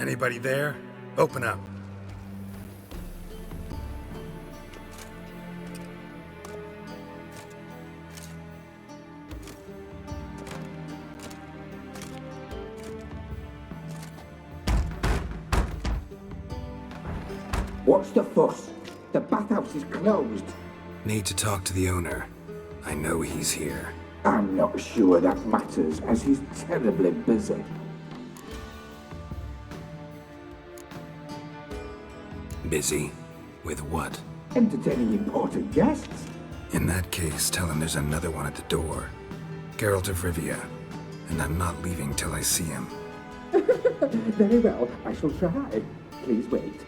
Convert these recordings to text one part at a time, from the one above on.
Anybody there? Open up. What's the fuss? The bathhouse is closed. Need to talk to the owner. I know he's here. I'm not sure that matters, as he's terribly busy. Busy? With what? Entertaining important guests. In that case, tell him there's another one at the door. Geralt of Rivia. And I'm not leaving till I see him. Very well, I shall try. Please wait.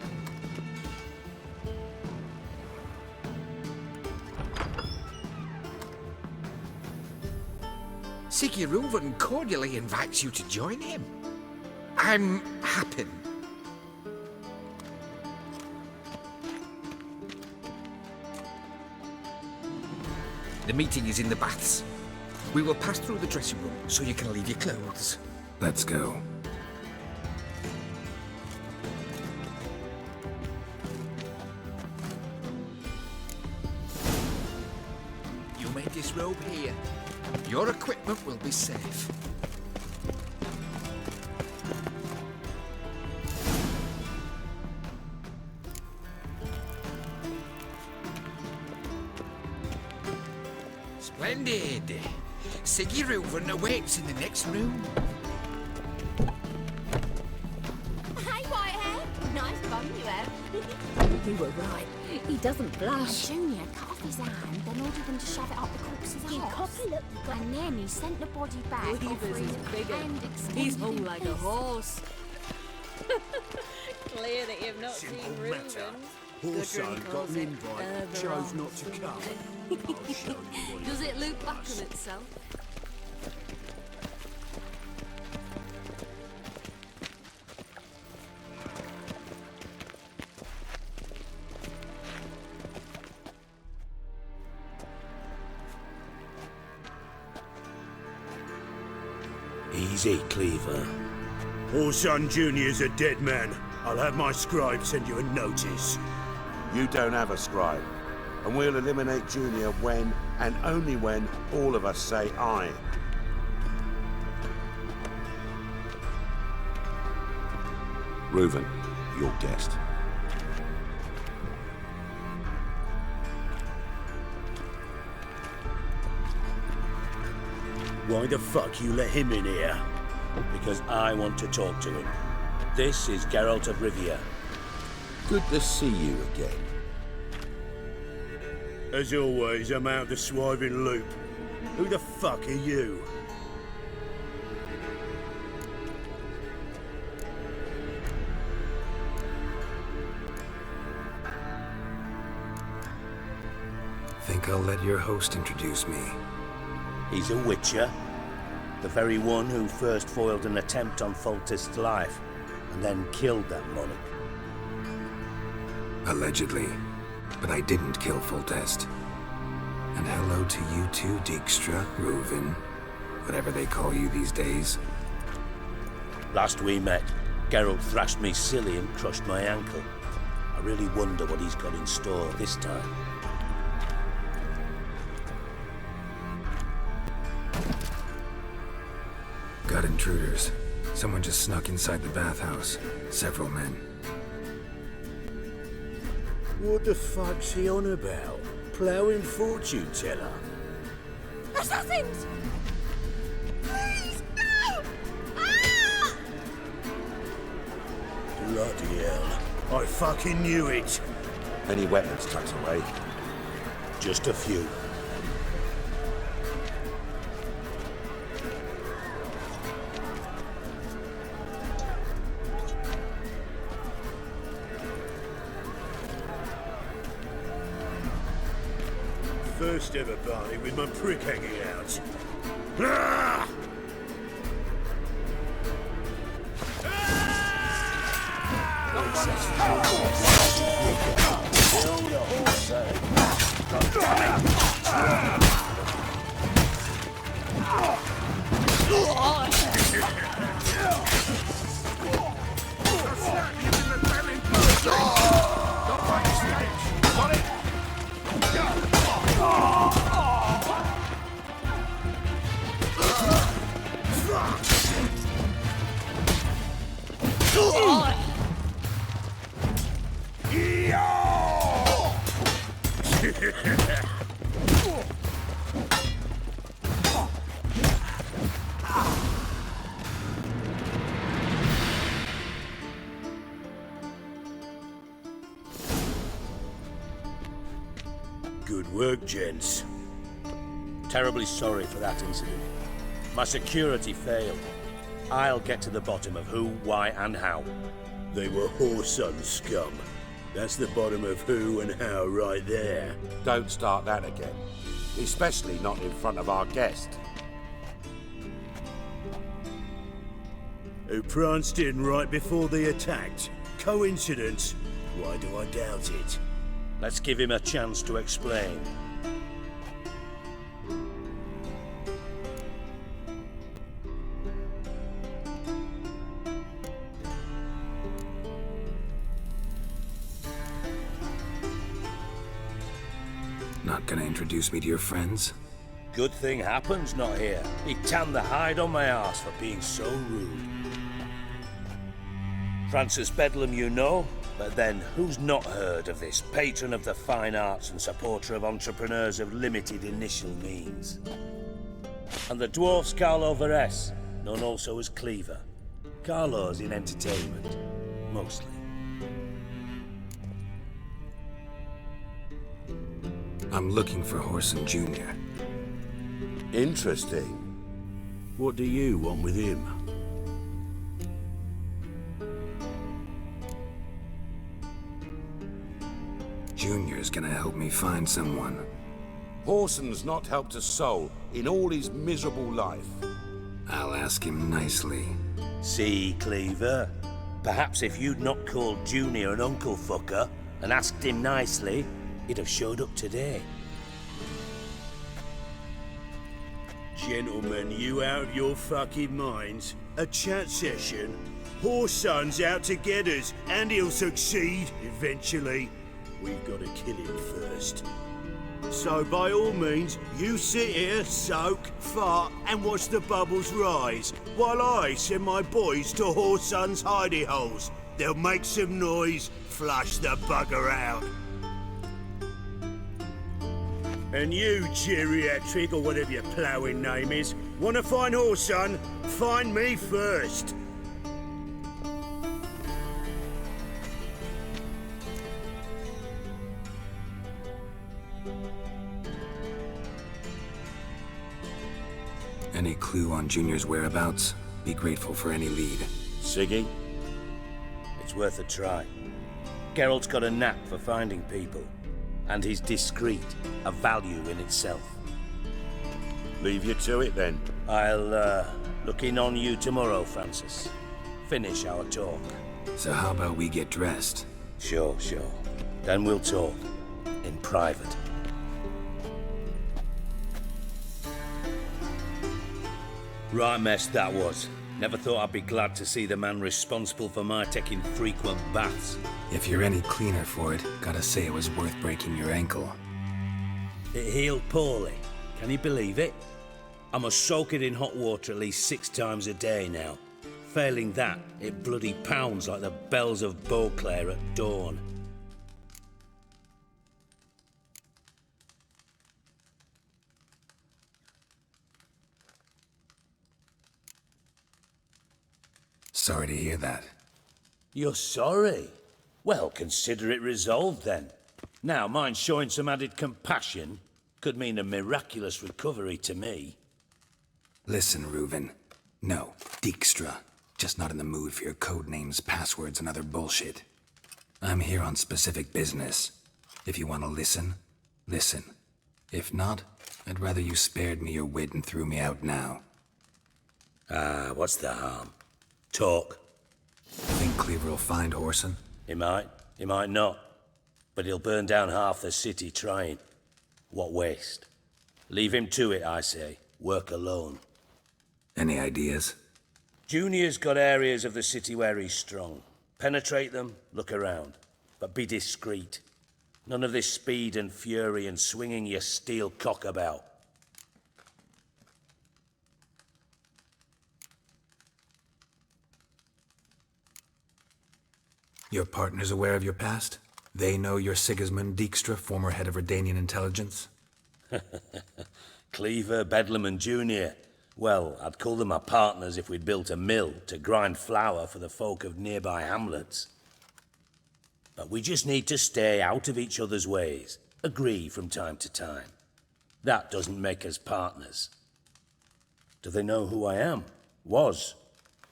Reuven cordially invites you to join him. I'm happy. The meeting is in the baths. We will pass through the dressing room so you can leave your clothes. Let's go. You may disrobe here. Your equipment will be safe. Splendid. Reuven awaits in the next room. Hey, Whitehair. Nice bum you have. You were right. He doesn't blush. Junior cut off his hand, then ordered them to shove it up the corpse's You arse. cop a look. And then he sent the body back, Weavers offering is bigger. and He's extended hung in like a peace. horse. Clear that you've not seen Reuvens. Horso got an invite, chose not to come. I'll show you what Does it loop back on itself? Easy, Cleaver. Orson Jr.'s a dead man. I'll have my scribe send you a notice. You don't have a scribe, and we'll eliminate Junior when, and only when, all of us say aye. Reuven, your guest. Why the fuck you let him in here? Because I want to talk to him. This is Geralt of Rivia. Good to see you again. As always, I'm out the swiving loop. Who the fuck are you? Think I'll let your host introduce me. He's a witcher. The very one who first foiled an attempt on Foltest's life, and then killed that monarch. Allegedly. But I didn't kill Foltest. And hello to you too, Dijkstra, Reuven, whatever they call you these days. Last we met, Geralt thrashed me silly and crushed my ankle. I really wonder what he's got in store this time. Got intruders. Someone just snuck inside the bathhouse. Several men. What the fuck's he on about? Ploughing fortune teller? Assassins! Please, no! Ah! Bloody hell. I fucking knew it. Any weapons tucked away? Just a few. First ever party with my prick hanging out. Ah! work, gents. Terribly sorry for that incident. My security failed. I'll get to the bottom of who, why, and how. They were whoreson scum. That's the bottom of who and how right there. Don't start that again. Especially not in front of our guest. Who pranced in right before they attacked. Coincidence? Why do I doubt it? Let's give him a chance to explain. Not gonna introduce me to your friends? Good thing Happen's not here. He tanned the hide on my arse for being so rude. Francis Bedlam you know, but then who's not heard of this patron of the fine arts and supporter of entrepreneurs of limited initial means? And the dwarf's Carlo Veres, known also as Cleaver. Carlo's in entertainment, mostly. I'm looking for Horson Jr. Interesting. What do you want with him? Junior's gonna help me find someone. Horson's not helped a soul in all his miserable life. I'll ask him nicely. See, Cleaver? Perhaps if you'd not called Junior an uncle fucker and asked him nicely, he'd have showed up today. Gentlemen, you out of your fucking minds? A chat session? Horson's out to get us, and he'll succeed, eventually. We've got to kill him first. So by all means, you sit here, soak, fart, and watch the bubbles rise, while I send my boys to Horson's hidey holes. They'll make some noise, flush the bugger out. And you, geriatric, or whatever your ploughing name is, want to find Horson? Find me first. Any clue on Junior's whereabouts? Be grateful for any lead. Siggy? It's worth a try. Geralt's got a knack for finding people. And he's discreet, a value in itself. Leave you to it then. I'll, look in on you tomorrow, Francis. Finish our talk. So how about we get dressed? Sure. Then we'll talk. In private. Right mess that was. Never thought I'd be glad to see the man responsible for my taking frequent baths. If you're any cleaner for it, gotta say it was worth breaking your ankle. It healed poorly. Can you believe it? I must soak it in hot water at least 6 times a day now. Failing that, it bloody pounds like the bells of Beauclair at dawn. Sorry to hear that. You're sorry? Well, consider it resolved then. Now, mine showing some added compassion could mean a miraculous recovery to me. Listen, Reuven. No, Dijkstra. Just not in the mood for your code names, passwords, and other bullshit. I'm here on specific business. If you want to listen, listen. If not, I'd rather you spared me your wit and threw me out now. What's the harm? Talk. Think Cleaver will find Horson? He might not. But he'll burn down half the city trying. What waste. Leave him to it, I say. Work alone. Any ideas? Junior's got areas of the city where he's strong. Penetrate them, look around. But be discreet. None of this speed and fury and swinging your steel cock about. Your partner's aware of your past? They know you're Sigismund Dijkstra, former head of Redanian intelligence? Cleaver, Bedlam and Junior. Well, I'd call them my partners if we'd built a mill to grind flour for the folk of nearby hamlets. But we just need to stay out of each other's ways. agree from time to time. That doesn't make us partners. Do they know who I am? Was.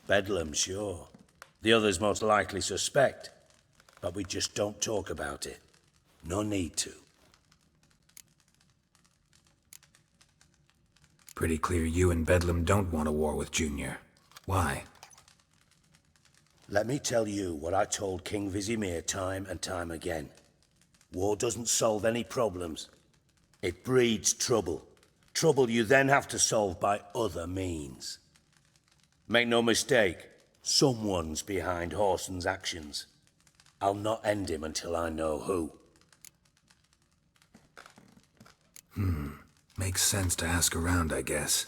Bedlam, sure. The others most likely suspect. But we just don't talk about it. No need to. Pretty clear you and Bedlam don't want a war with Junior. Why? Let me tell you what I told King Vizimir time and time again. War doesn't solve any problems. It breeds trouble. Trouble you then have to solve by other means. Make no mistake, someone's behind Whoreson's actions. I'll not end him until I know who. Makes sense to ask around, I guess.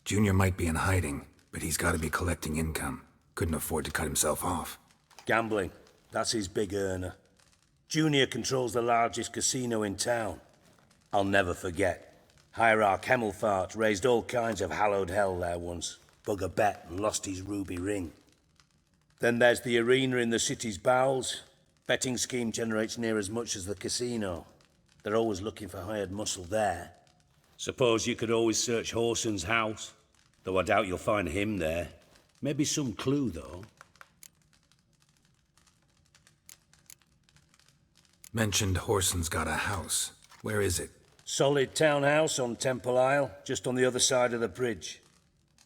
Junior might be in hiding, but he's got to be collecting income. Couldn't afford to cut himself off. Gambling, that's his big earner. Junior controls the largest casino in town. I'll never forget. Hierarch Hemmelfart raised all kinds of hallowed hell there once. Bugger bet and lost his ruby ring. Then there's the arena in the city's bowels. Betting scheme generates near as much as the casino. They're always looking for hired muscle there. Suppose you could always search Whoreson's house, though I doubt you'll find him there. Maybe some clue, though. Mentioned Whoreson's got a house. Where is it? Solid townhouse on Temple Isle, just on the other side of the bridge.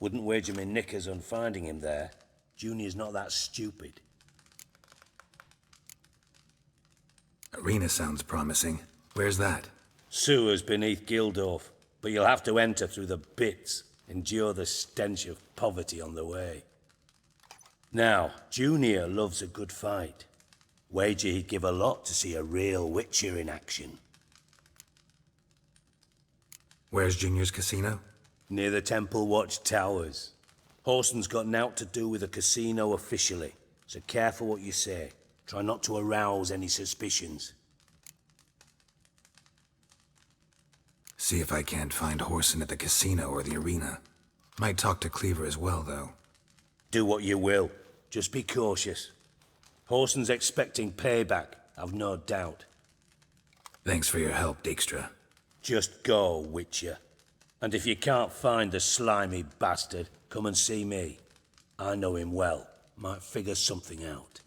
Wouldn't wager me knickers on finding him there. Junior's not that stupid. Arena sounds promising. Where's that? Sewers beneath Gildorf, but you'll have to enter through the bits, endure the stench of poverty on the way. Now, Junior loves a good fight. Wager he'd give a lot to see a real Witcher in action. Where's Junior's casino? Near the Temple Watch Towers. Whoreson's got nought to do with the casino officially, so careful what you say. Try not to arouse any suspicions. See if I can't find Whoreson at the casino or the arena. Might talk to Cleaver as well, though. Do what you will. Just be cautious. Whoreson's expecting payback, I've no doubt. Thanks for your help, Dijkstra. Just go, Witcher. And if you can't find the slimy bastard, come and see me. I know him well. Might figure something out.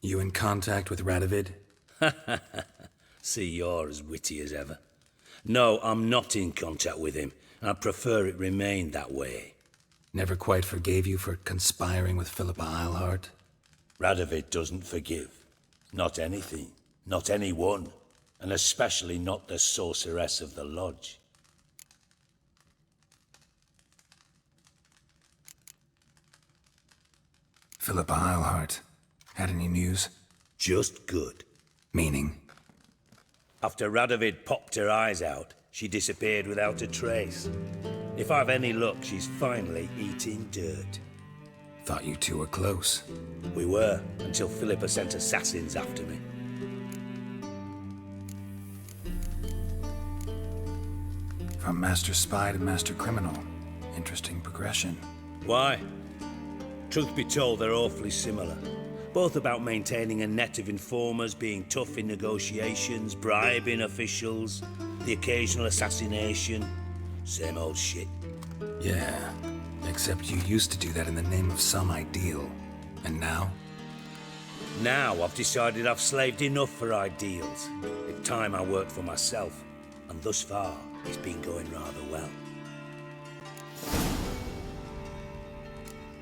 You in contact with Radovid? See, you're as witty as ever. No, I'm not in contact with him. I prefer it remain that way. Never quite forgave you for conspiring with Philippa Eilhart? Radovid doesn't forgive. Not anything. Not anyone. And especially not the sorceress of the lodge. Philippa Eilhart. Had any news? Just good. Meaning? After Radovid popped her eyes out, she disappeared without a trace. If I've any luck, she's finally eating dirt. Thought you two were close. We were, until Philippa sent assassins after me. From master spy to master criminal. Interesting progression. Why? Truth be told, they're awfully similar. Both about maintaining a net of informers, being tough in negotiations, bribing officials, the occasional assassination. Same old shit. Yeah, except you used to do that in the name of some ideal. And now? Now I've decided I've slaved enough for ideals. It's time I worked for myself. And thus far, it's been going rather well.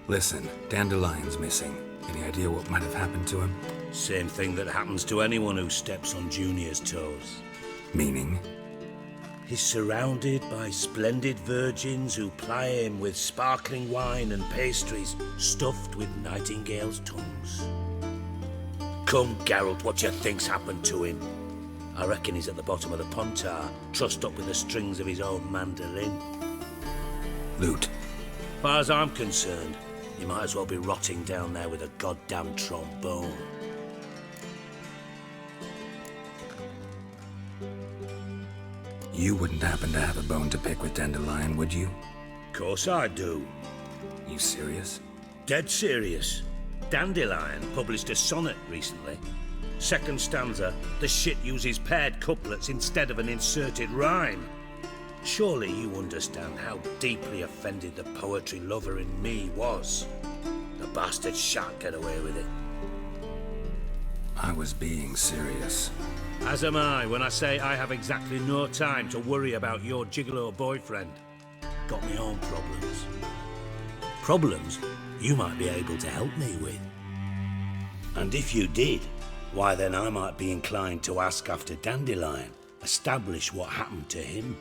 Listen, Dandelion's missing. Any idea what might have happened to him? Same thing that happens to anyone who steps on Junior's toes. Meaning? He's surrounded by splendid virgins who ply him with sparkling wine and pastries stuffed with nightingales' tongues. Come, Geralt, what you think's happened to him? I reckon he's at the bottom of the Pontar, trussed up with the strings of his own mandolin. Loot. As far as I'm concerned, he might as well be rotting down there with a goddamn trombone. You wouldn't happen to have a bone to pick with Dandelion, would you? Course I do. You serious? Dead serious. Dandelion published a sonnet recently. Second stanza, the shit uses paired couplets instead of an inserted rhyme. Surely you understand how deeply offended the poetry lover in me was. The bastard shan't get away with it. I was being serious. As am I when I say I have exactly no time to worry about your gigolo boyfriend. Got my own problems. Problems you might be able to help me with. And if you did, why then I might be inclined to ask after Dandelion, establish what happened to him.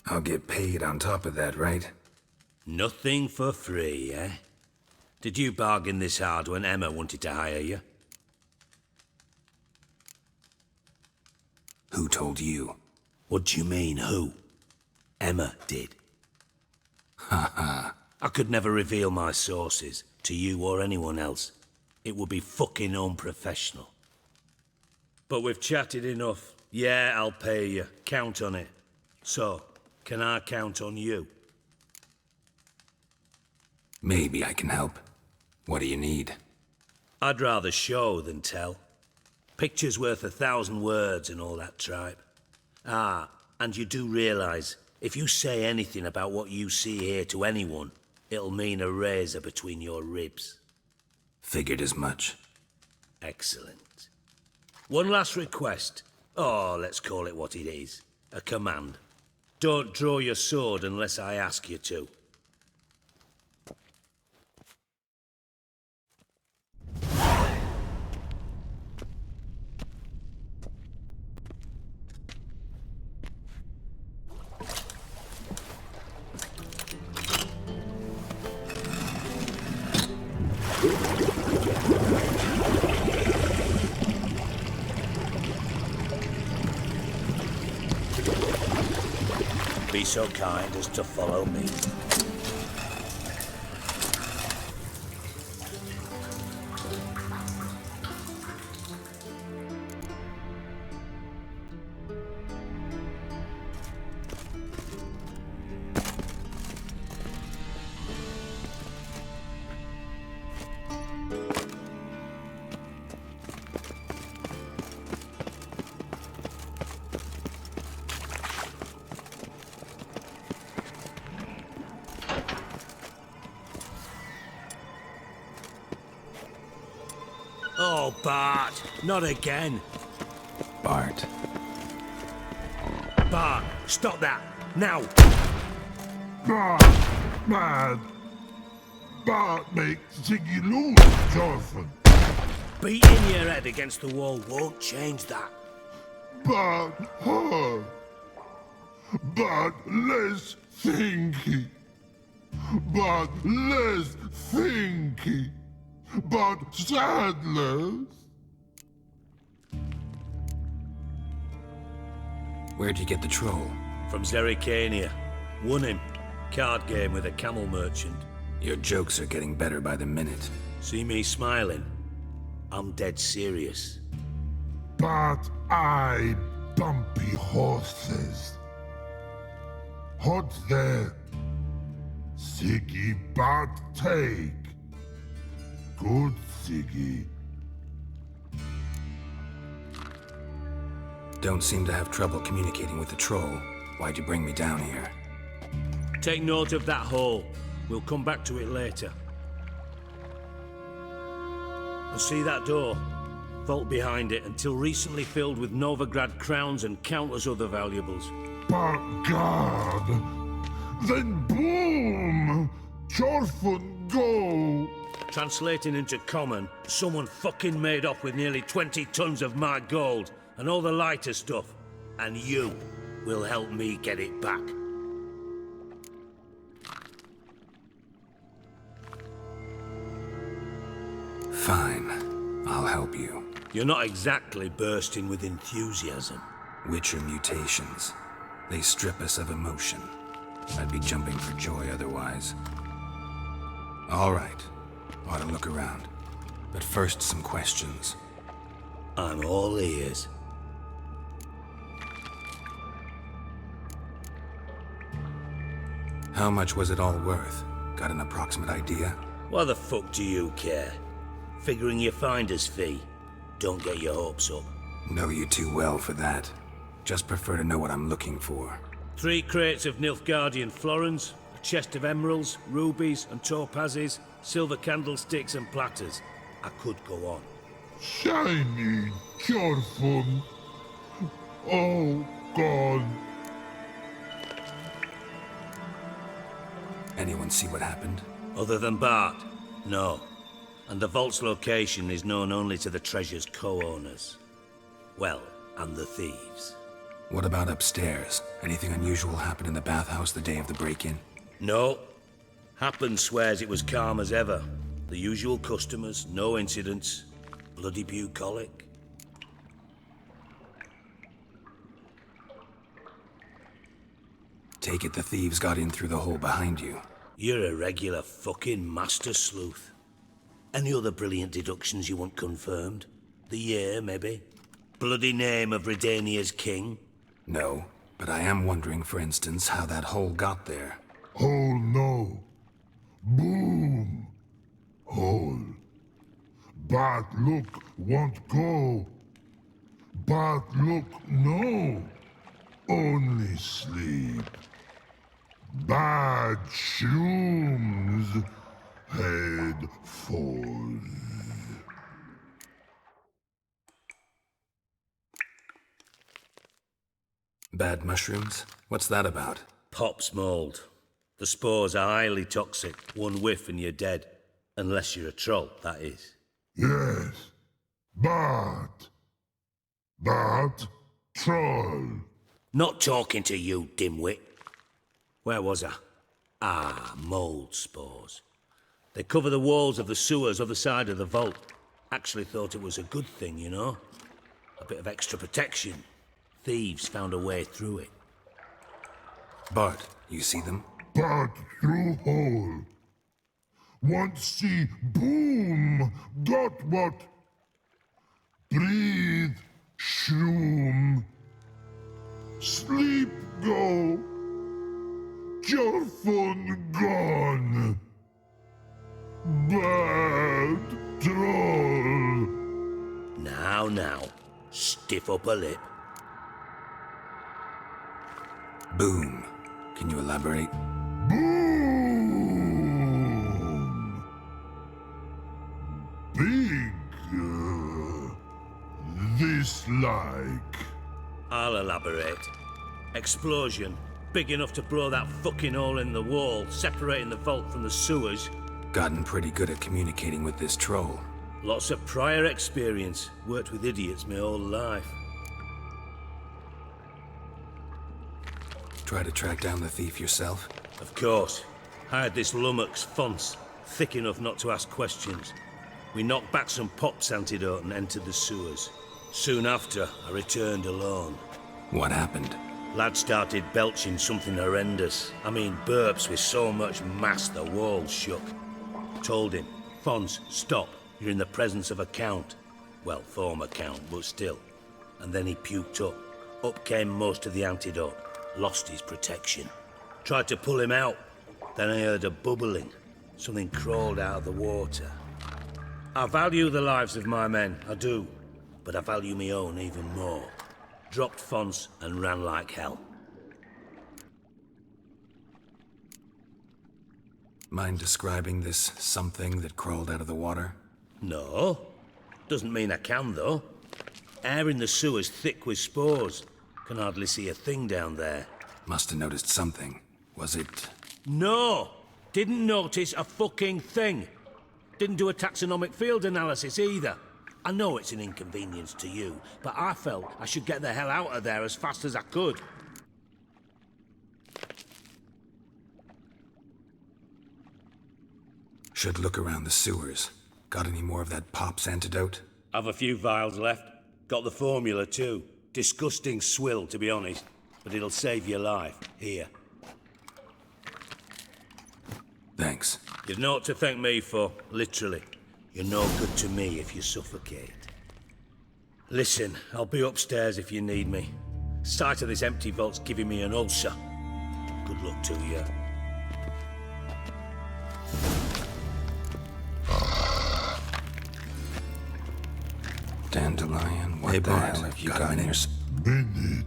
I'll get paid on top of that, right? Nothing for free, eh? Did you bargain this hard when Emma wanted to hire you? Who told you? What do you mean, who? Emma did. Ha ha. I could never reveal my sources to you or anyone else. It would be fucking unprofessional. But we've chatted enough. Yeah, I'll pay you. Count on it. So, can I count on you? Maybe I can help. What do you need? I'd rather show than tell. Picture's worth 1,000 words and all that tripe. Ah, and you do realise, if you say anything about what you see here to anyone, it'll mean a razor between your ribs. Figured as much. Excellent. One last request. Oh, let's call it what it is. A command. Don't draw your sword unless I ask you to. Be so kind as to follow me. Oh, Bart, not again. Bart. Bart, stop that, now. Bart, man. Bart makes Ziggy lose, Jorfin. Beating your head against the wall won't change that. Bart hard. Bart less thinky. Bart less thinky. But sadless. Where'd you get the troll? From Zerrikania. Won him. Card game with a camel merchant. Your jokes are getting better by the minute. See me smiling? I'm dead serious. But I bumpy horses. Hot there. Siggy Bart take. Good Siggy. Don't seem to have trouble communicating with the troll. Why'd you bring me down here? Take note of that hole. We'll come back to it later. And see that door? Vault behind it, until recently filled with Novigrad crowns and countless other valuables. But God! Then boom! Jorfin go! Translating into common, someone fucking made off with nearly 20 tons of my gold and all the lighter stuff. And you will help me get it back. Fine. I'll help you. You're not exactly bursting with enthusiasm. Witcher mutations. They strip us of emotion. I'd be jumping for joy otherwise. All right. Ought to look around. But first, some questions. I'm all ears. How much was it all worth? Got an approximate idea? Why the fuck do you care? Figuring your finder's fee. Don't get your hopes up. Know you too well for that. Just prefer to know what I'm looking for. 3 crates of Nilfgaardian florins, a chest of emeralds, rubies and topazes, silver candlesticks and platters. I could go on. Shiny Chorfun. Oh, God. Anyone see what happened? Other than Bart? No. And the vault's location is known only to the treasure's co-owners. Well, and the thieves. What about upstairs? Anything unusual happen in the bathhouse the day of the break-in? No. Happen swears it was calm as ever. The usual customers, no incidents. Bloody bucolic. Take it the thieves got in through the hole behind you. You're a regular fucking master sleuth. Any other brilliant deductions you want confirmed? The year, maybe? Bloody name of Redania's king? No, but I am wondering, for instance, how that hole got there. Hole no. Boom. Hole. Bad look won't go. Bad look no. Only sleep. Bad shrooms. Head falls. Bad mushrooms? What's that about? Pop's mold. The spores are highly toxic. One whiff and you're dead. Unless you're a troll, that is. Yes. Bad. Bad troll. Not talking to you, dimwit. Where was I? Ah, mold spores. They cover the walls of the sewers other side of the vault. Actually thought it was a good thing, you know? A bit of extra protection. Thieves found a way through it. Bart, you see them? Bad through hole. Want see boom. Got what? Breathe. Shroom. Sleep go. Your phone gone. Bad troll. Now. Stiff upper lip. Boom. Can you elaborate? Boom. Big. This like. I'll elaborate. Explosion. Big enough to blow that fucking hole in the wall, separating the vault from the sewers. Gotten pretty good at communicating with this troll. Lots of prior experience. Worked with idiots my whole life. Try to track down the thief yourself? Of course. Hired this lummox, Fons. Thick enough not to ask questions. We knocked back some Pop's antidote and entered the sewers. Soon after, I returned alone. What happened? Lad started belching something horrendous. I mean, burps with so much mass the walls shook. Told him, Fons, stop. You're in the presence of a count. Well, former count, but still. And then he puked up. Up came most of the antidote. Lost his protection. Tried to pull him out. Then I heard a bubbling. Something crawled out of the water. I value the lives of my men, I do. But I value my own even more. Dropped Fons and ran like hell. Mind describing this something that crawled out of the water? No. Doesn't mean I can, though. Air in the sewer's thick with spores. Can hardly see a thing down there. Must have noticed something. Was it... No! Didn't notice a fucking thing. Didn't do a taxonomic field analysis either. I know it's an inconvenience to you, but I felt I should get the hell out of there as fast as I could. Should look around the sewers. Got any more of that Pop's antidote? I've a few vials left. Got the formula too. Disgusting swill, to be honest. But it'll save your life. Here. Thanks. You've naught to thank me for, literally. You're no good to me if you suffocate. Listen, I'll be upstairs if you need me. Sight of this empty vault's giving me an ulcer. Good luck to you. Dandelion, what the hell have you got in your... Minute.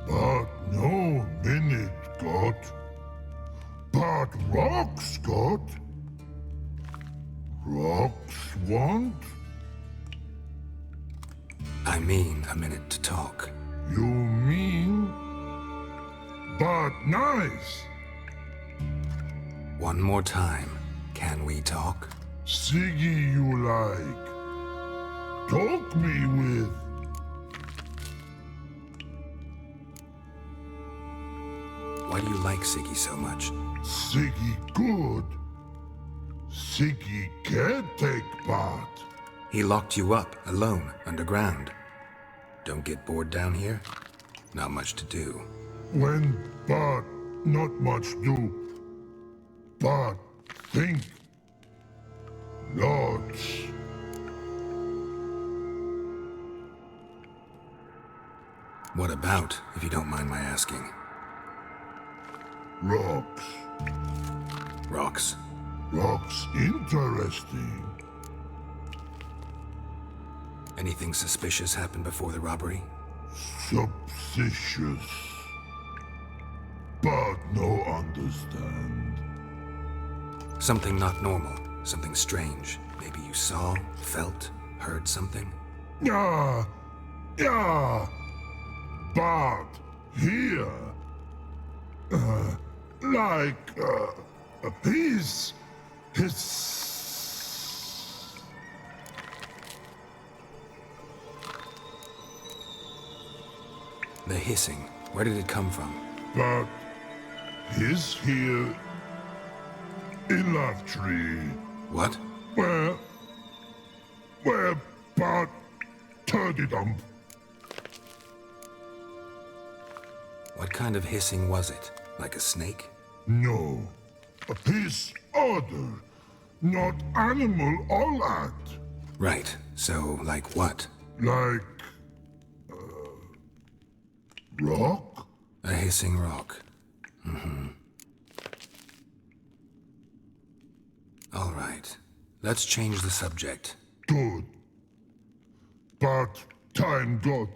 But no minute got. But rocks got. Rocks want? I mean a minute to talk. You mean? But nice. One more time. Can we talk? Siggy you like. Talk me with. Why do you like Siggy so much? Siggy good. Siggy can't take part. He locked you up, alone, underground. Don't get bored down here? Not much to do. When but not much do. But think. Lots. What about, if you don't mind my asking? Rocks. Rocks? Rocks interesting. Anything suspicious happened before the robbery? Suspicious. But no understand. Something not normal, something strange. Maybe you saw, felt, heard something? Yeah. Yeah. But here. His. The hissing, where did it come from? But his here in Love Tree. What? Where but turdy dump. What kind of hissing was it? Like a snake? No. His other. Not animal all that. Right, so like what? Like rock? A hissing rock. Mm-hmm. All right. Let's change the subject. Good. But time got.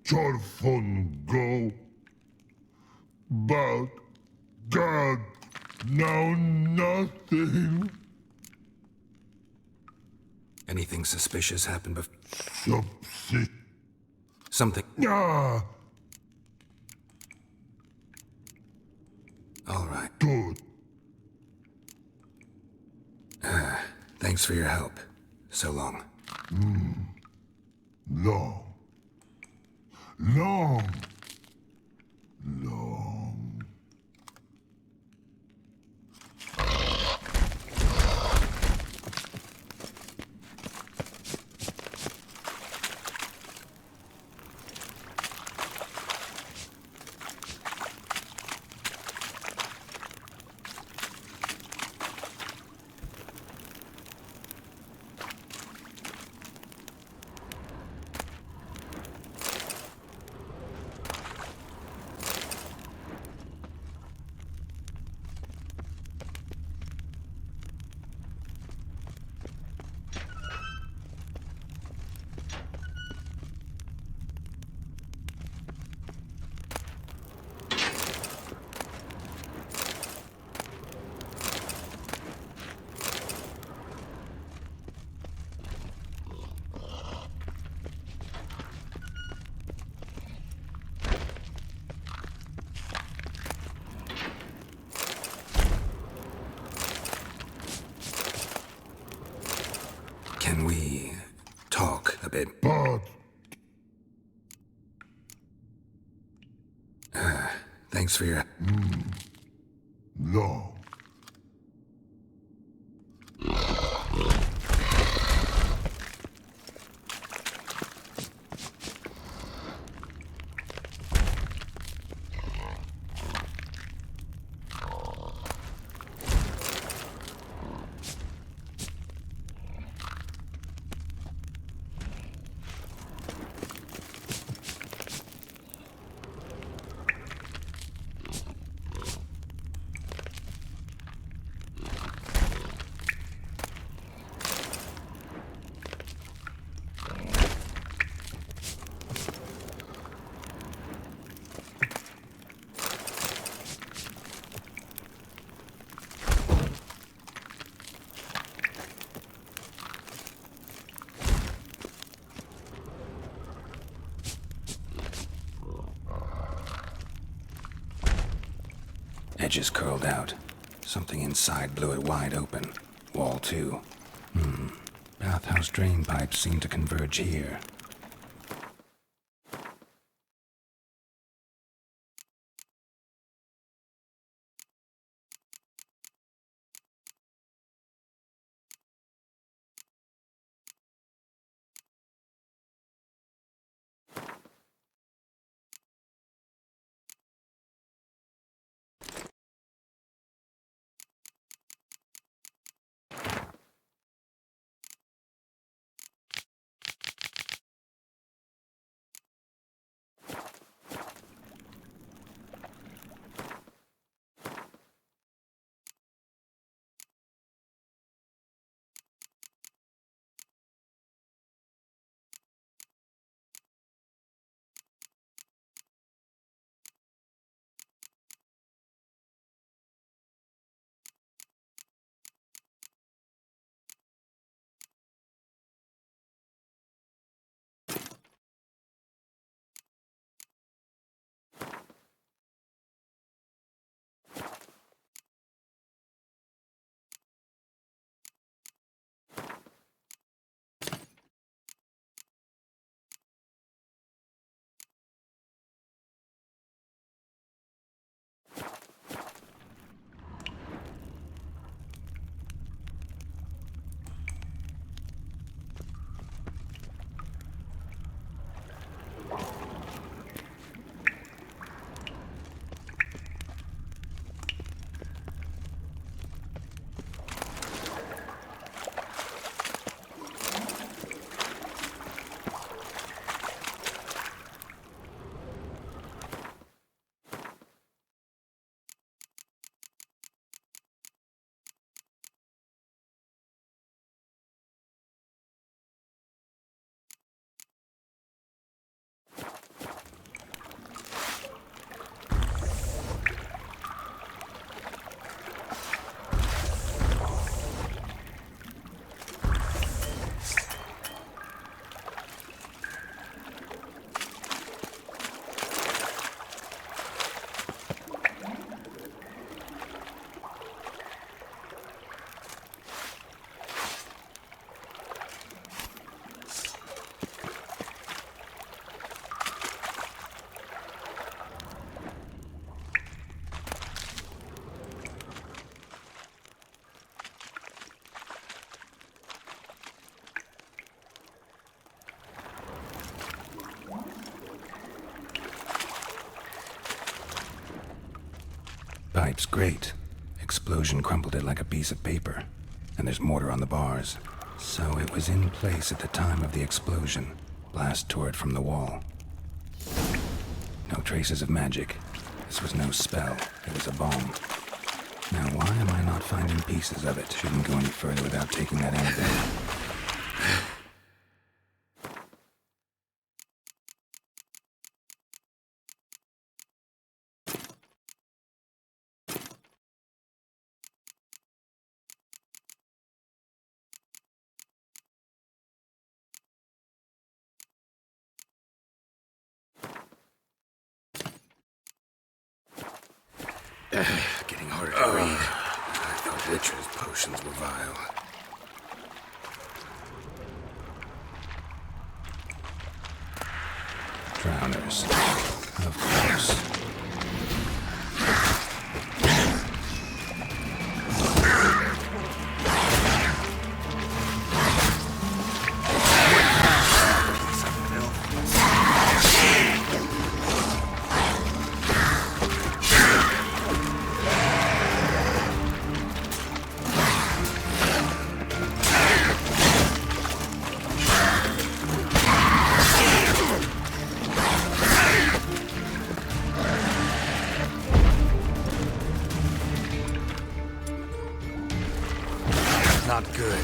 Jorfun go. But God, now nothing. Anything suspicious happened before? Something. Ah. All right. Good. Thanks for your help. So long. Long. Long. Long. Can we talk a bit? But Thanks for your... long. Edges curled out. Something inside blew it wide open. Wall too. Bathhouse drain pipes seem to converge here. Pipe's great. Explosion crumpled it like a piece of paper. And there's mortar on the bars. So it was in place at the time of the explosion. Blast tore it from the wall. No traces of magic. This was no spell. It was a bomb. Now why am I not finding pieces of it? Shouldn't go any further without taking that antidote. Getting harder to read. I thought Witcher's potions were vile. Drowners. Of course. Not good.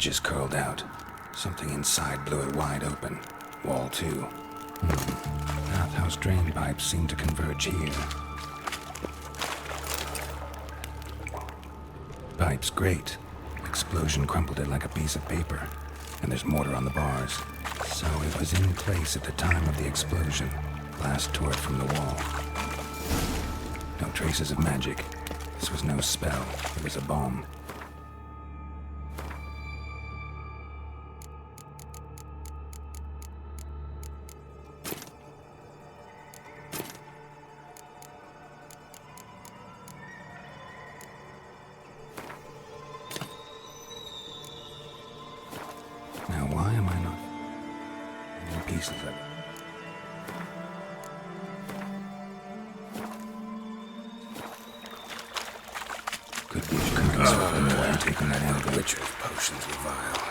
edges curled out. Something inside blew it wide open. Wall too. Bathhouse drain pipes seem to converge here. Pipes, great. Explosion crumpled it like a piece of paper. And there's mortar on the bars. So it was in place at the time of the explosion. Glass tore it from the wall. No traces of magic. This was no spell. It was a bomb. Now, why am I not in pieces of it? Could be the currents falling away and taking that out. The Witcher's potions were vile.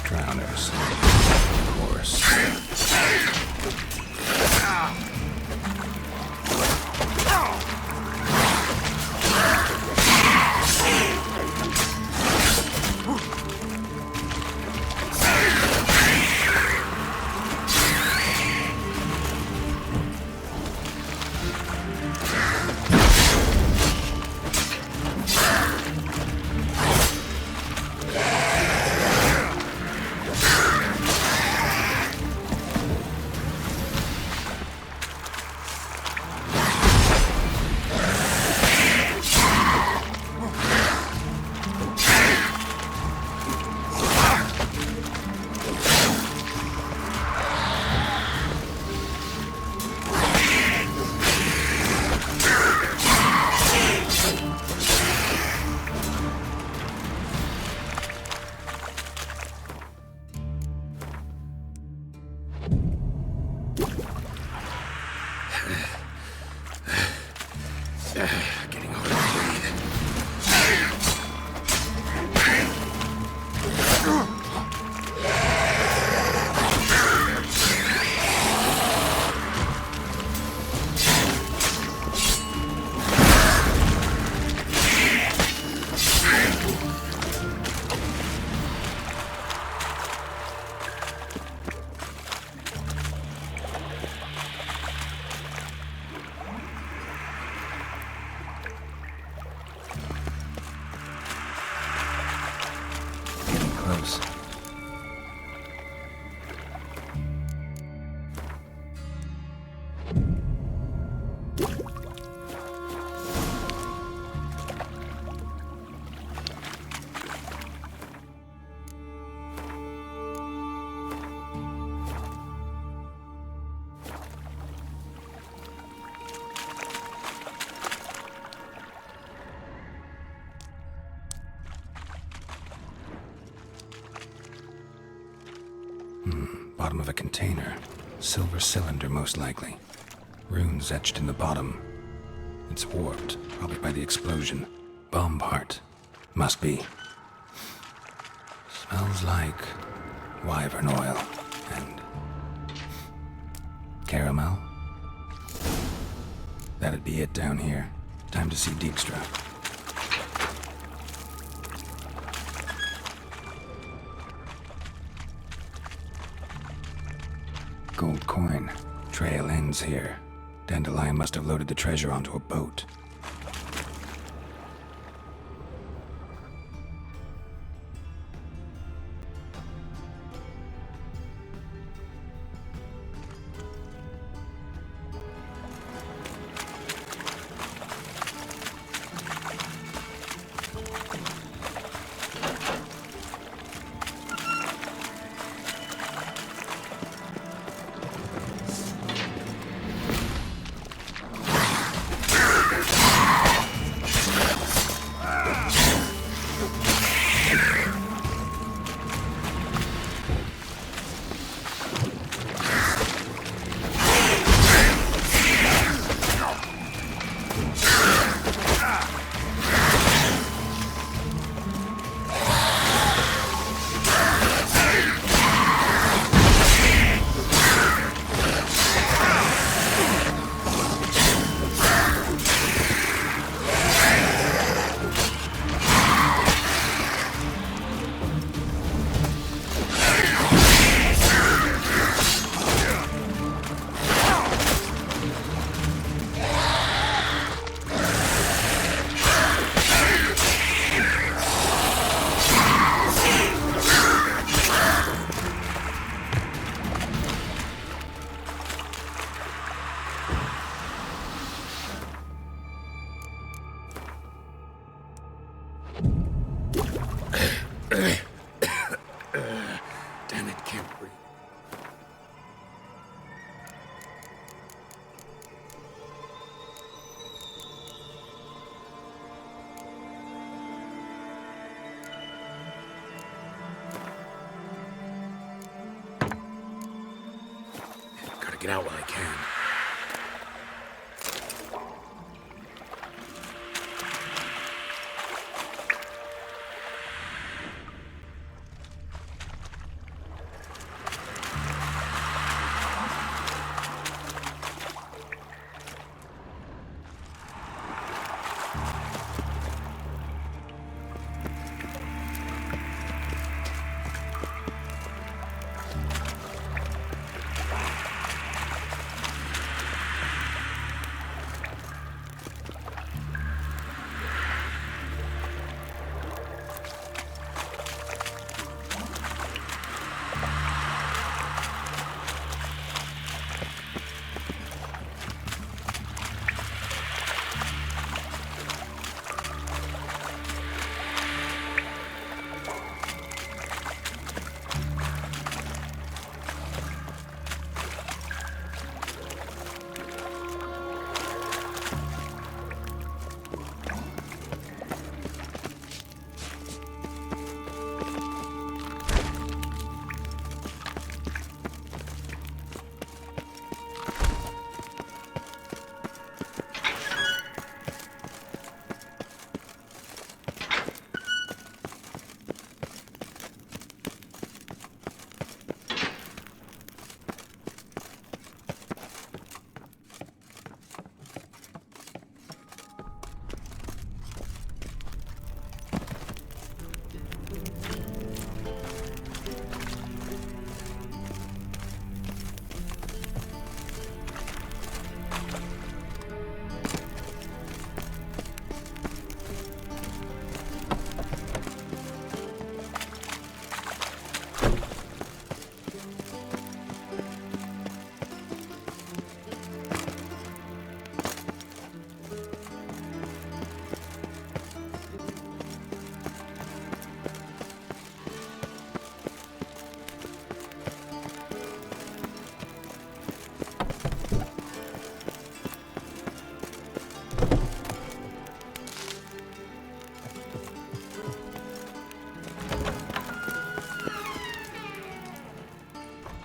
Drowners, of course. Getting hard to breathe. Close. Bottom of a container. Silver cylinder, most likely. Runes etched in the bottom. It's warped, probably by the explosion. Bomb part. Must be. Smells like wyvern oil and caramel. That'd be it down here. Time to see Dijkstra. Gold coin. Trail ends here. Dandelion must have loaded the treasure onto a boat. Get out while I can.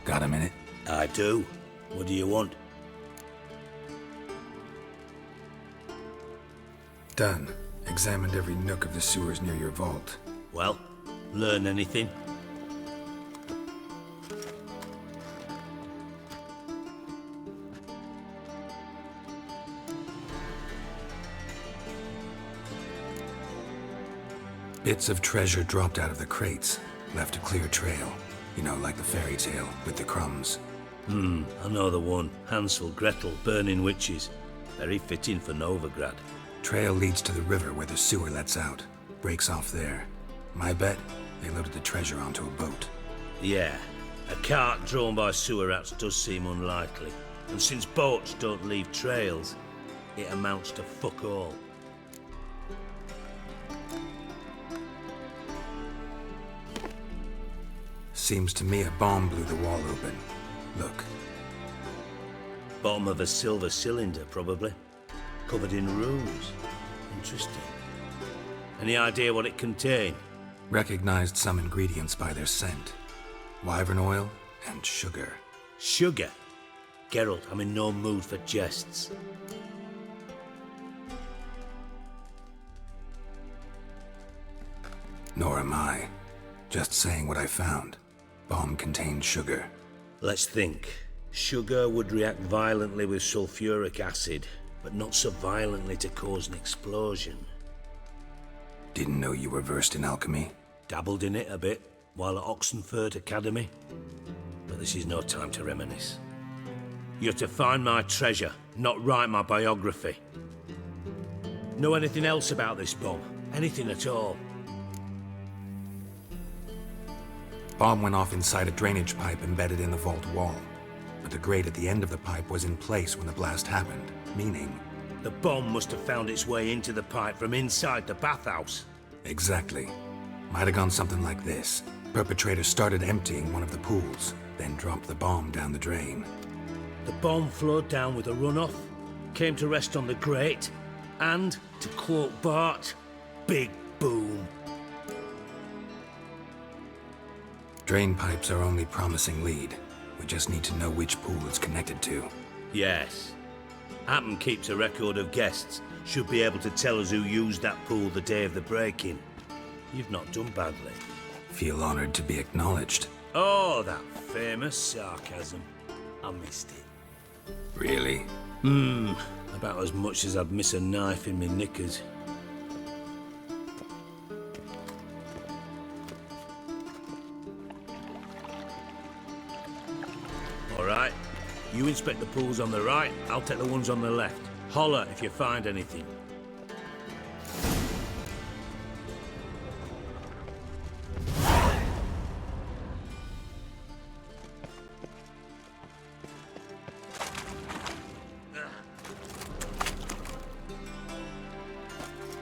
Got a minute? I do. What do you want? Done. Examined every nook of the sewers near your vault. Well, learn anything? Bits of treasure dropped out of the crates. Left a clear trail. You know, like the fairy tale, with the crumbs. I know the one. Hansel, Gretel, burning witches. Very fitting for Novigrad. Trail leads to the river where the sewer lets out. Breaks off there. My bet, they loaded the treasure onto a boat. Yeah, a cart drawn by sewer rats does seem unlikely. And since boats don't leave trails, it amounts to fuck all. Seems to me a bomb blew the wall open. Look. Bottom of a silver cylinder, probably. Covered in runes. Interesting. Any idea what it contained? Recognized some ingredients by their scent. Wyvern oil and sugar. Sugar? Geralt, I'm in no mood for jests. Nor am I. Just saying what I found. Bomb contained sugar. Let's think. Sugar would react violently with sulfuric acid, but not so violently to cause an explosion. Didn't know you were versed in alchemy. Dabbled in it a bit while at Oxenford Academy. But this is no time to reminisce. You're to find my treasure, not write my biography. Know anything else about this bomb? Anything at all? Bomb went off inside a drainage pipe embedded in the vault wall. But the grate at the end of the pipe was in place when the blast happened, meaning... The bomb must have found its way into the pipe from inside the bathhouse. Exactly. Might have gone something like this. Perpetrator started emptying one of the pools, then dropped the bomb down the drain. The bomb flowed down with a runoff, came to rest on the grate, and, to quote Bart, big boom. Drain pipes are only promising lead. We just need to know which pool it's connected to. Yes. Happen keeps a record of guests. Should be able to tell us who used that pool the day of the break-in. You've not done badly. Feel honored to be acknowledged. Oh, that famous sarcasm. I missed it. Really? About as much as I'd miss a knife in me knickers. All right. You inspect the pools on the right, I'll take the ones on the left. Holler if you find anything.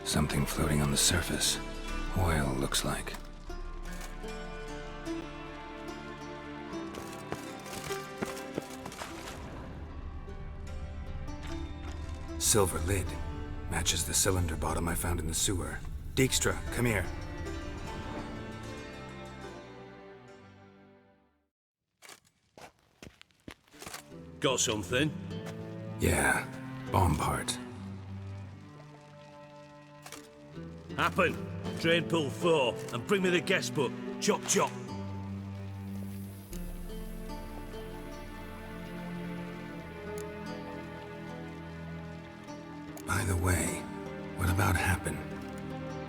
Something floating on the surface. Oil, looks like. Silver lid. Matches the cylinder bottom I found in the sewer. Dijkstra, come here. Got something? Yeah, bomb part. Happen. Drain pool 4 and bring me the guest book. Chop chop. By the way, what about Happen?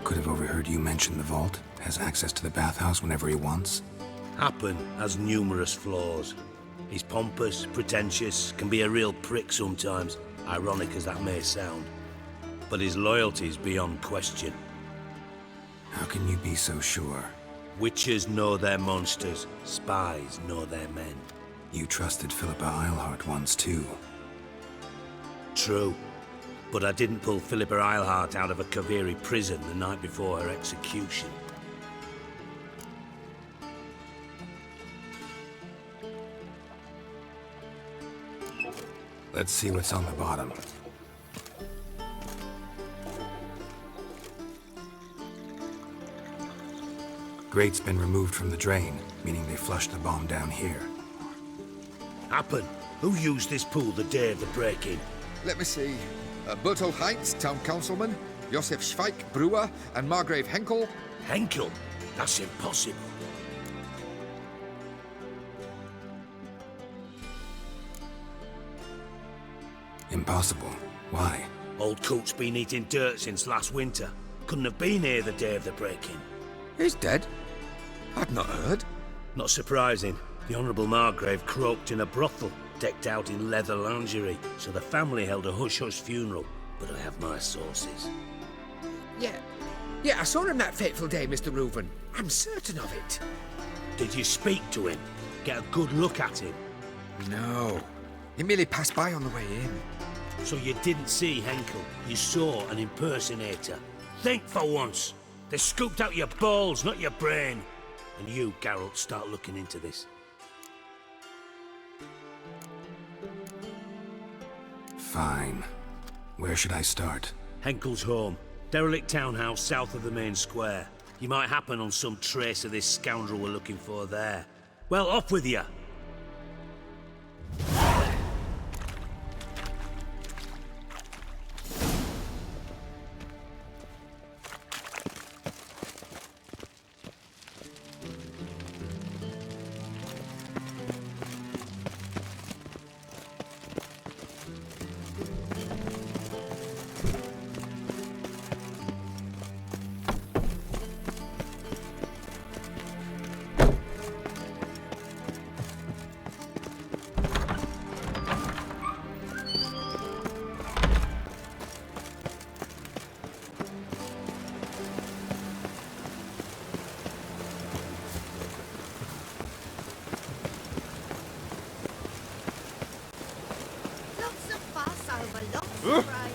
Could have overheard you mention the vault. Has access to the bathhouse whenever he wants. Happen has numerous flaws. He's pompous, pretentious, can be a real prick sometimes, ironic as that may sound. But his loyalty's beyond question. How can you be so sure? Witches know their monsters, spies know their men. You trusted Philippa Eilhart once too. True. But I didn't pull Philippa Eilhart out of a Kaviri prison the night before her execution. Let's see what's on the bottom. Grate's been removed from the drain, meaning they flushed the bomb down here. Happen. Who used this pool the day of the break-in? Let me see. Bertolt Heinz, town councilman, Josef Schweik, brewer, and Margrave Henkel. Henkel? That's impossible. Impossible. Why? Old Coot's been eating dirt since last winter. Couldn't have been here the day of the break-in. He's dead? I'd not heard. Not surprising. The Honourable Margrave croaked in a brothel, decked out in leather lingerie, so the family held a hush-hush funeral. But I have my sources. Yeah, I saw him that fateful day, Mr. Reuven. I'm certain of it. Did you speak to him? Get a good look at him? No. He merely passed by on the way in. So you didn't see Henkel? You saw an impersonator? Think for once! They scooped out your balls, not your brain. And you, Geralt, start looking into this. Fine. Where should I start? Henkel's home. Derelict townhouse south of the main square. You might happen on some trace of this scoundrel we're looking for there. Well, off with you! Lots of fuss over lots of rain.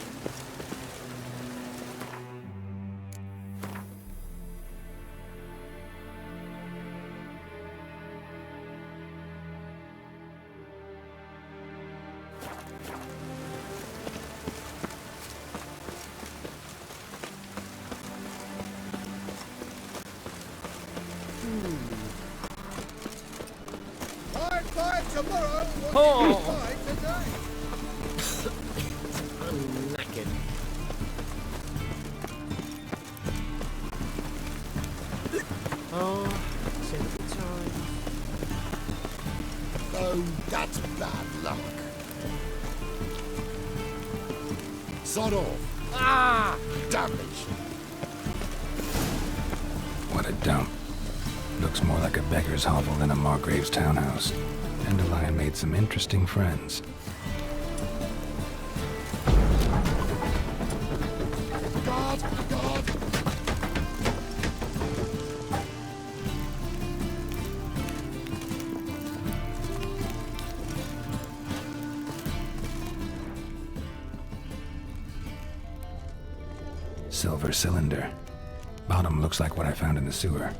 Fire tomorrow. Oh. Fire today. I'm knackered. Oh, typical time. Oh, that's bad luck. Sod off. Ah! Damnation. What a dump. Looks more like a beggar's hovel than a Margrave's townhouse. Dandelion made some interesting friends. God, God. Silver cylinder. Bottom looks like what I found in the sewer.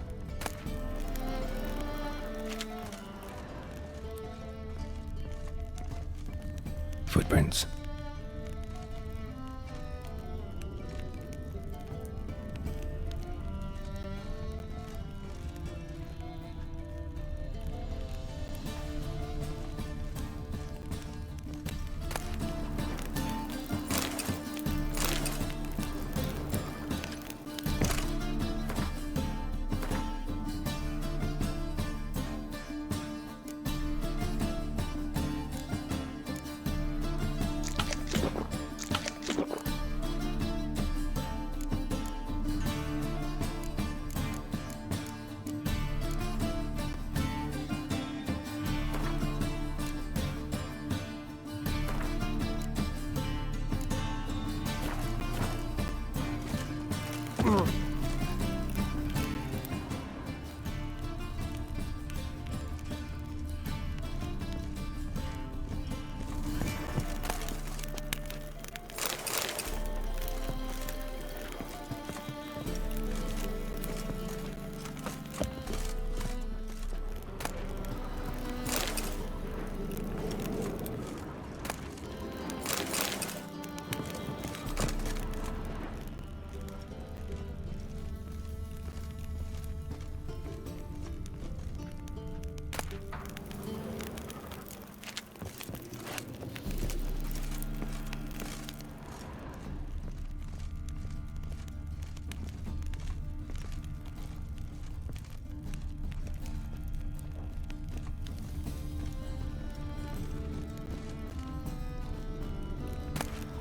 Footprints.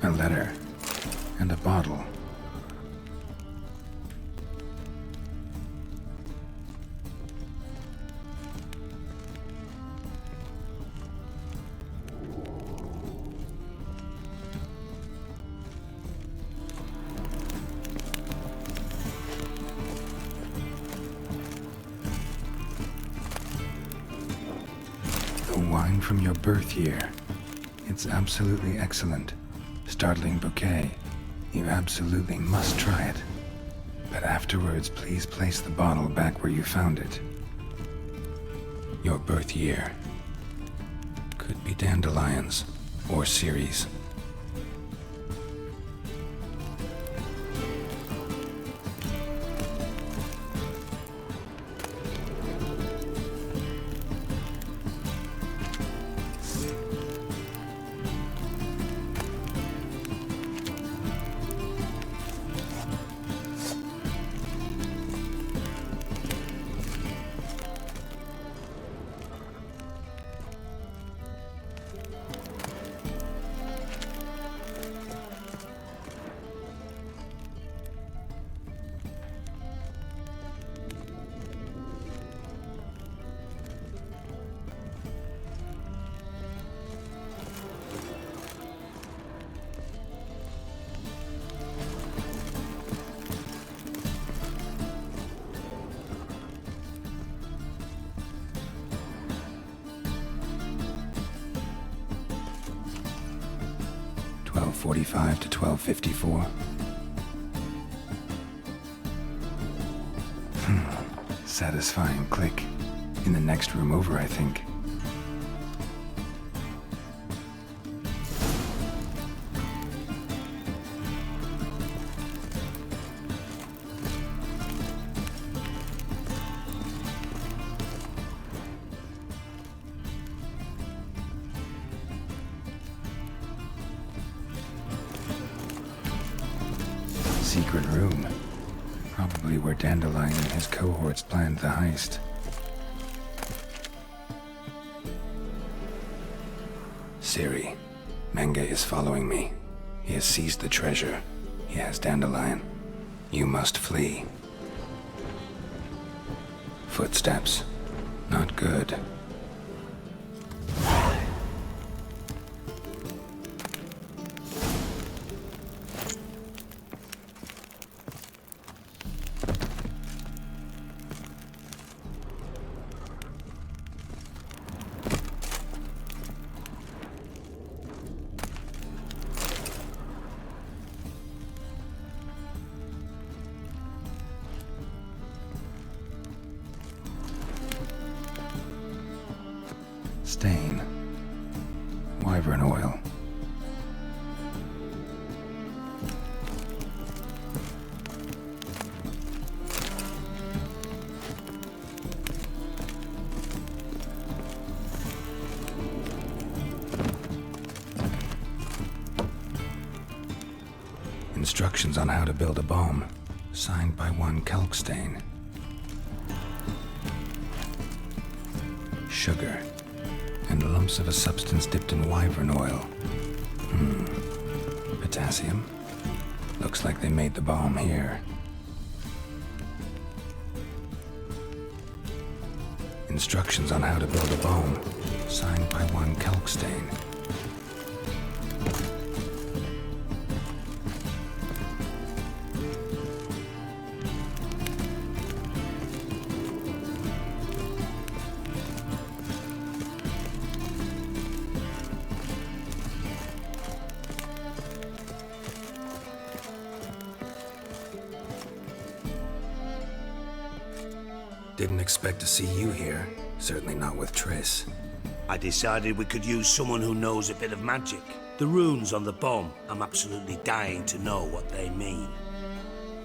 A letter. And a bottle. The wine from your birth year. It's absolutely excellent. Startling bouquet. You absolutely must try it. But afterwards, please place the bottle back where you found it. Your birth year. Could be dandelions or Ceres. .45 to 12:54. Satisfying click. In the next room over, I think. secret room. Probably where Dandelion and his cohorts planned the heist. Ciri, Menge is following me. He has seized the treasure. He has Dandelion. You must flee. Footsteps. Not good. Stain. Wyvern oil. Instructions on how to build a bomb, signed by one Kalkstain. Sugar. And lumps of a substance dipped in wyvern oil. Potassium? Looks like they made the bomb here. Instructions on how to build a bomb, signed by one Kalkstain. Didn't expect to see you here. Certainly not with Triss. I decided we could use someone who knows a bit of magic. The runes on the bomb, I'm absolutely dying to know what they mean.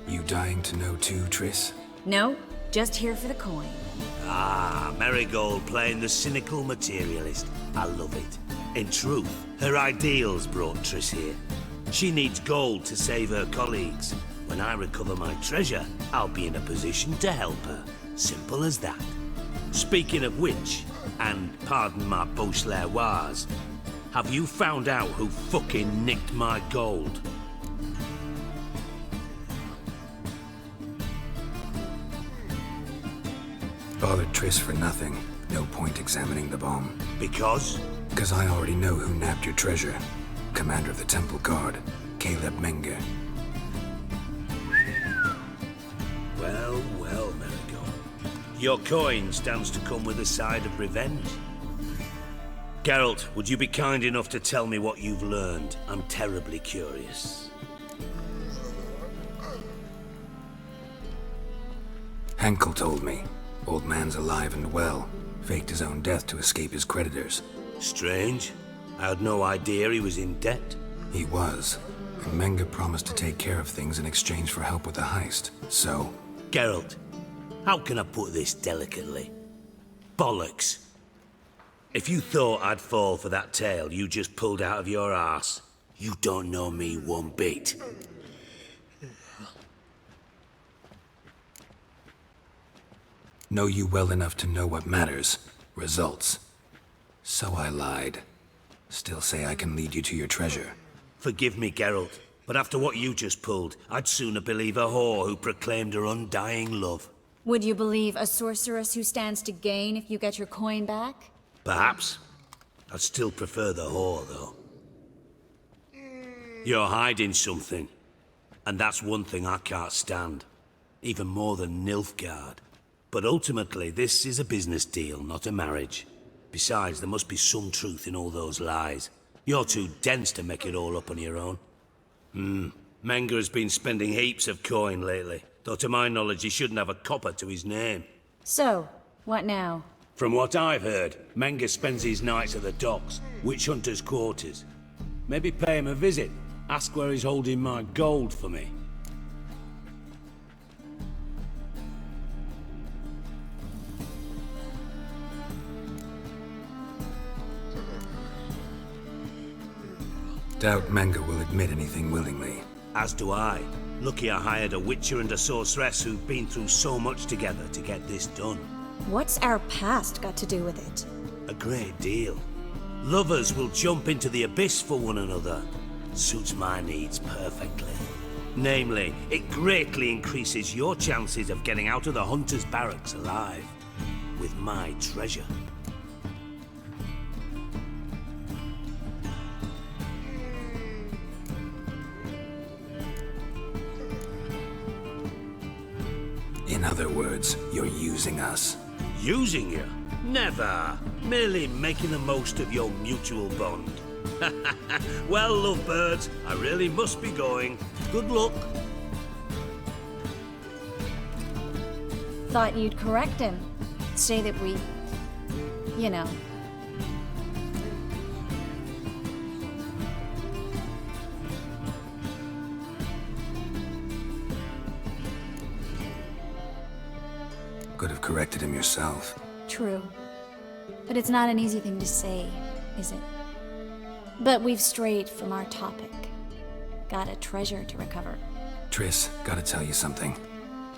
You dying to know too, Triss? No, just here for the coin. Ah, Marigold playing the cynical materialist. I love it. In truth, her ideals brought Triss here. She needs gold to save her colleagues. When I recover my treasure, I'll be in a position to help her. Simple as that. Speaking of which, and pardon my Beauclervoise, have you found out who fucking nicked my gold? Bothered Triss for nothing. No point examining the bomb. Because? Because I already know who nabbed your treasure. Commander of the Temple Guard, Caleb Menge. Well, well, Marigold. Your coin stands to come with a side of revenge. Geralt, would you be kind enough to tell me what you've learned? I'm terribly curious. Henkel told me. Old man's alive and well. Faked his own death to escape his creditors. Strange. I had no idea he was in debt. He was. And Menge promised to take care of things in exchange for help with the heist. So... Geralt, how can I put this delicately? Bollocks. If you thought I'd fall for that tale you just pulled out of your arse, you don't know me one bit. Know you well enough to know what matters. Results. So I lied. Still say I can lead you to your treasure. Forgive me, Geralt, but after what you just pulled, I'd sooner believe a whore who proclaimed her undying love. Would you believe a sorceress who stands to gain if you get your coin back? Perhaps. I'd still prefer the whore, though. You're hiding something, and that's one thing I can't stand. Even more than Nilfgaard. But ultimately, this is a business deal, not a marriage. Besides, there must be some truth in all those lies. You're too dense to make it all up on your own. Menge has been spending heaps of coin lately, though to my knowledge he shouldn't have a copper to his name. So, what now? From what I've heard, Menge spends his nights at the docks, witch hunters' quarters. Maybe pay him a visit, ask where he's holding my gold for me. Doubt Menge will admit anything willingly. As do I. Lucky I hired a witcher and a sorceress who've been through so much together to get this done. What's our past got to do with it? A great deal. Lovers will jump into the abyss for one another. Suits my needs perfectly. Namely, it greatly increases your chances of getting out of the hunter's barracks alive. With my treasure. In other words, you're using us. Using you? Never. Merely making the most of your mutual bond. Well, lovebirds, I really must be going. Good luck. Thought you'd correct him. Say that we... you know. Could have corrected him yourself. True. But it's not an easy thing to say, is it? But we've strayed from our topic. Got a treasure to recover. Triss, gotta tell you something.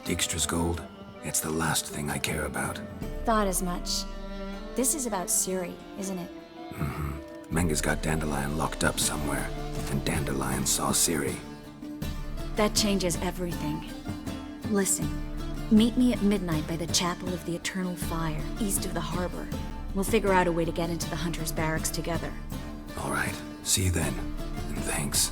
Dijkstra's gold, it's the last thing I care about. Thought as much. This is about Ciri, isn't it? Mm-hmm. Menga's got Dandelion locked up somewhere, and Dandelion saw Ciri. That changes everything. Listen, meet me at midnight by the Chapel of the Eternal Fire, east of the harbor. We'll figure out a way to get into the Hunter's barracks together. All right, see you then, and thanks.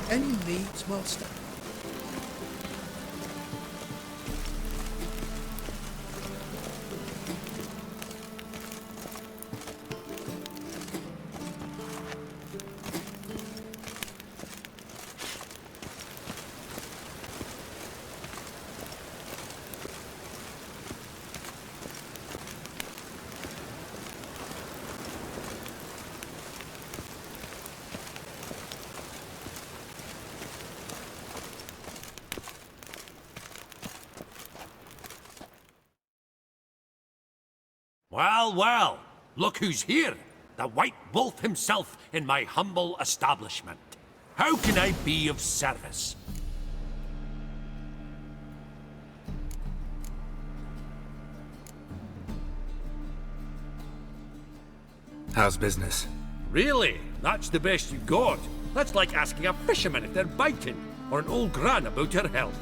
Any needs, Master? Well, well, look who's here. The White Wolf himself in my humble establishment. How can I be of service? How's business? Really? That's the best you got? That's like asking a fisherman if they're biting, or an old gran about her health.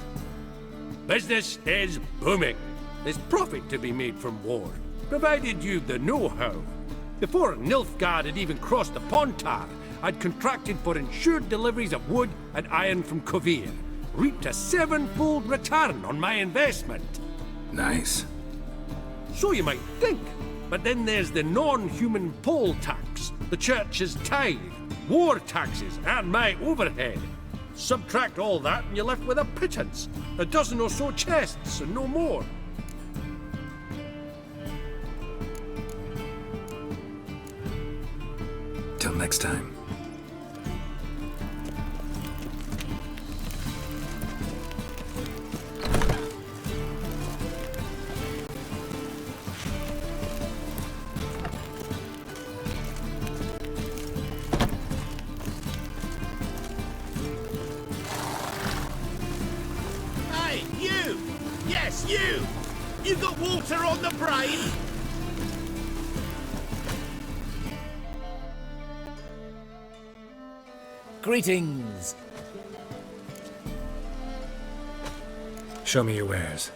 Business is booming. There's profit to be made from war, provided you've the know-how. Before Nilfgaard had even crossed the Pontar, I'd contracted for insured deliveries of wood and iron from Kovir, reaped a 7-fold return on my investment. Nice. So you might think, but then there's the non-human poll tax, the church's tithe, war taxes, and my overhead. Subtract all that and you're left with a pittance, a dozen or so chests and no more. Till next time. Hey, you! Yes, you! You got water on the brain? Greetings. Show me your wares.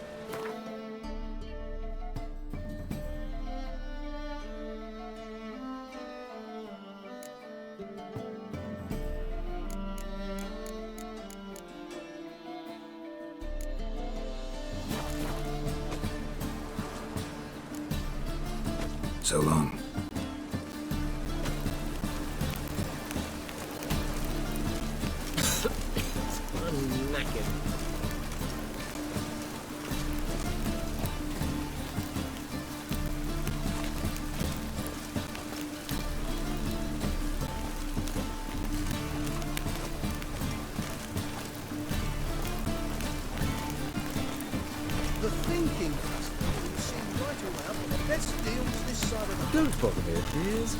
So long. I'm knackered. The thinking customer seem right around for the best deals this side of the... Don't bother me, please.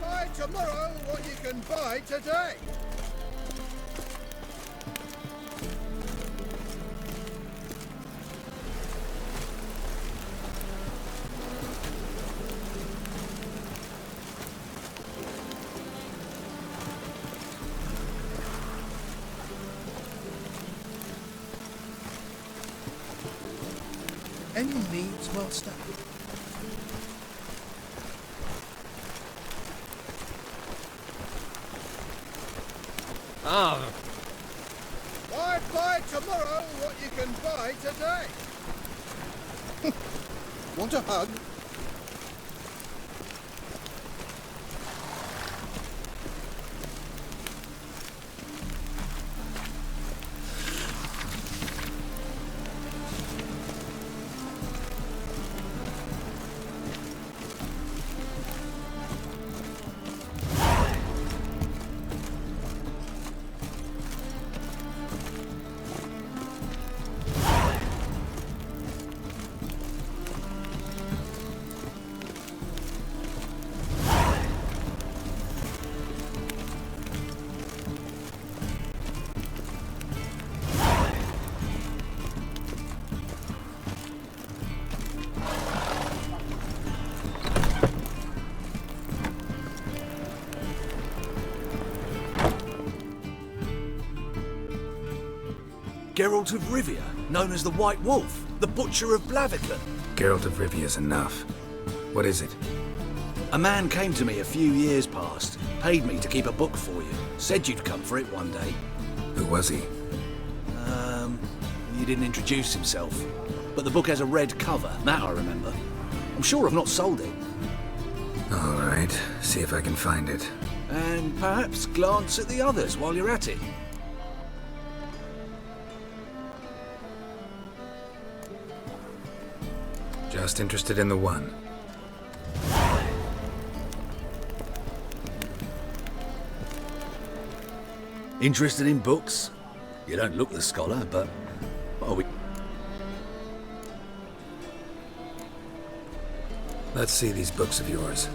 Buy tomorrow what you can buy today. Any needs, master? Ah, Why buy tomorrow what you can buy today? Want a hug? Geralt of Rivia, known as the White Wolf, the Butcher of Blaviken. Geralt of Rivia's enough. What is it? A man came to me a few years past, paid me to keep a book for you, said you'd come for it one day. Who was he? He didn't introduce himself, but the book has a red cover, that I remember. I'm sure I've not sold it. All right, see if I can find it. And perhaps glance at the others while you're at it. Just interested in the one. Interested in books? You don't look the scholar, but... Oh, we... Let's see these books of yours.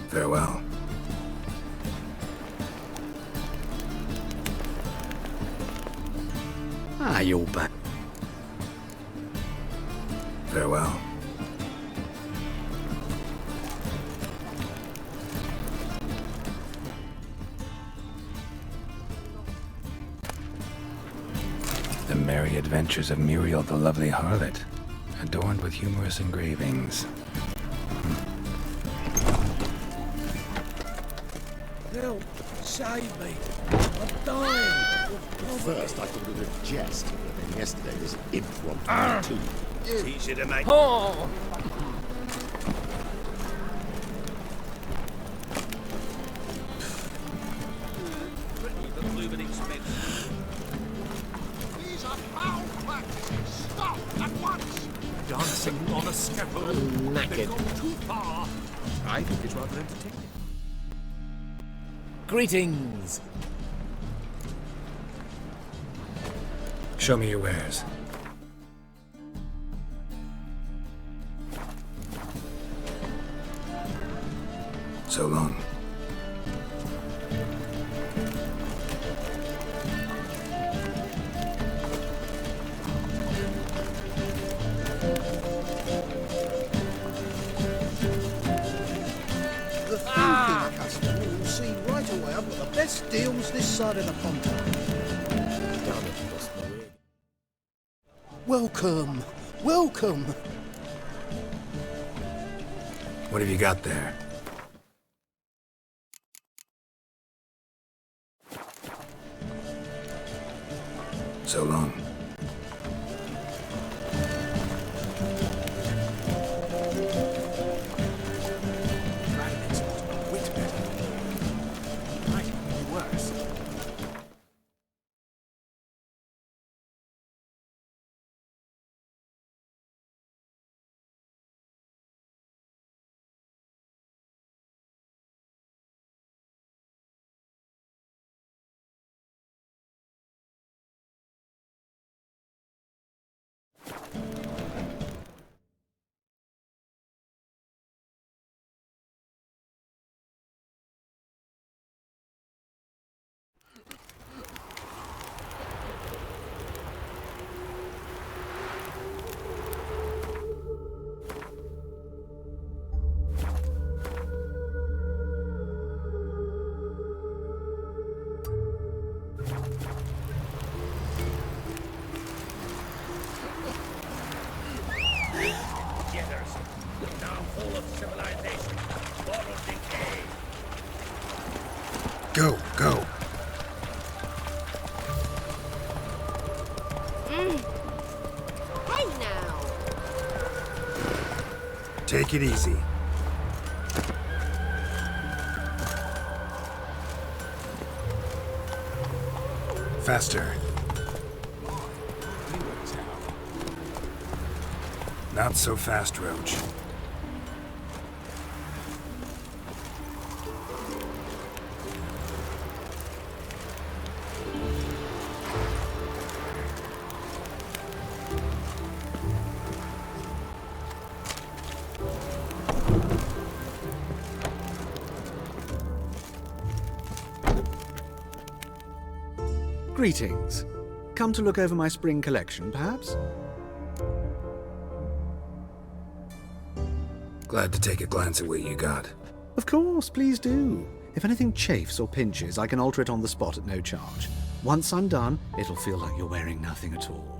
Farewell. Ah, you're back. Farewell. The Merry Adventures of Muriel the Lovely Harlot, adorned with humorous engravings. Help! Save me! I'm dying! First, I thought it was a jest, but then yesterday this imp wanted me too. Teach you to make... Oh! These are foul practices. Stop at once. Dancing on a scaffold. Knackered. They've gone too far. I think it's rather entertaining. Greetings. Show me your wares. So long. The thinking right away. I've got the best deals this side of the pond. Welcome, welcome. What have you got there? So long. Go, go. Hey now. Take it easy. Faster. Not so fast, Roach. Greetings. Come to look over my spring collection, perhaps? Glad to take a glance at what you got. Of course, please do. If anything chafes or pinches, I can alter it on the spot at no charge. Once I'm done, it'll feel like you're wearing nothing at all.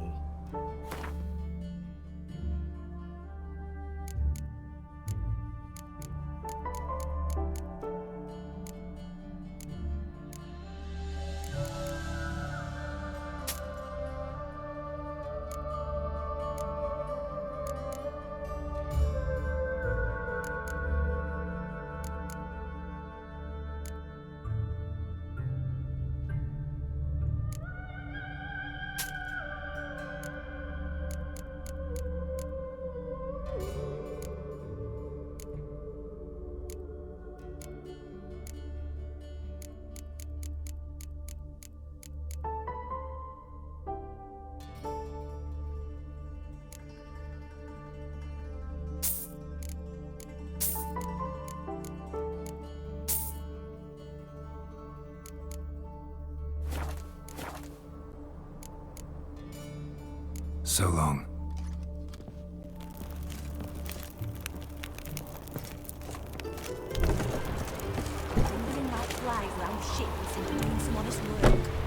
So long. Waving like flies round ships and doing some honest work.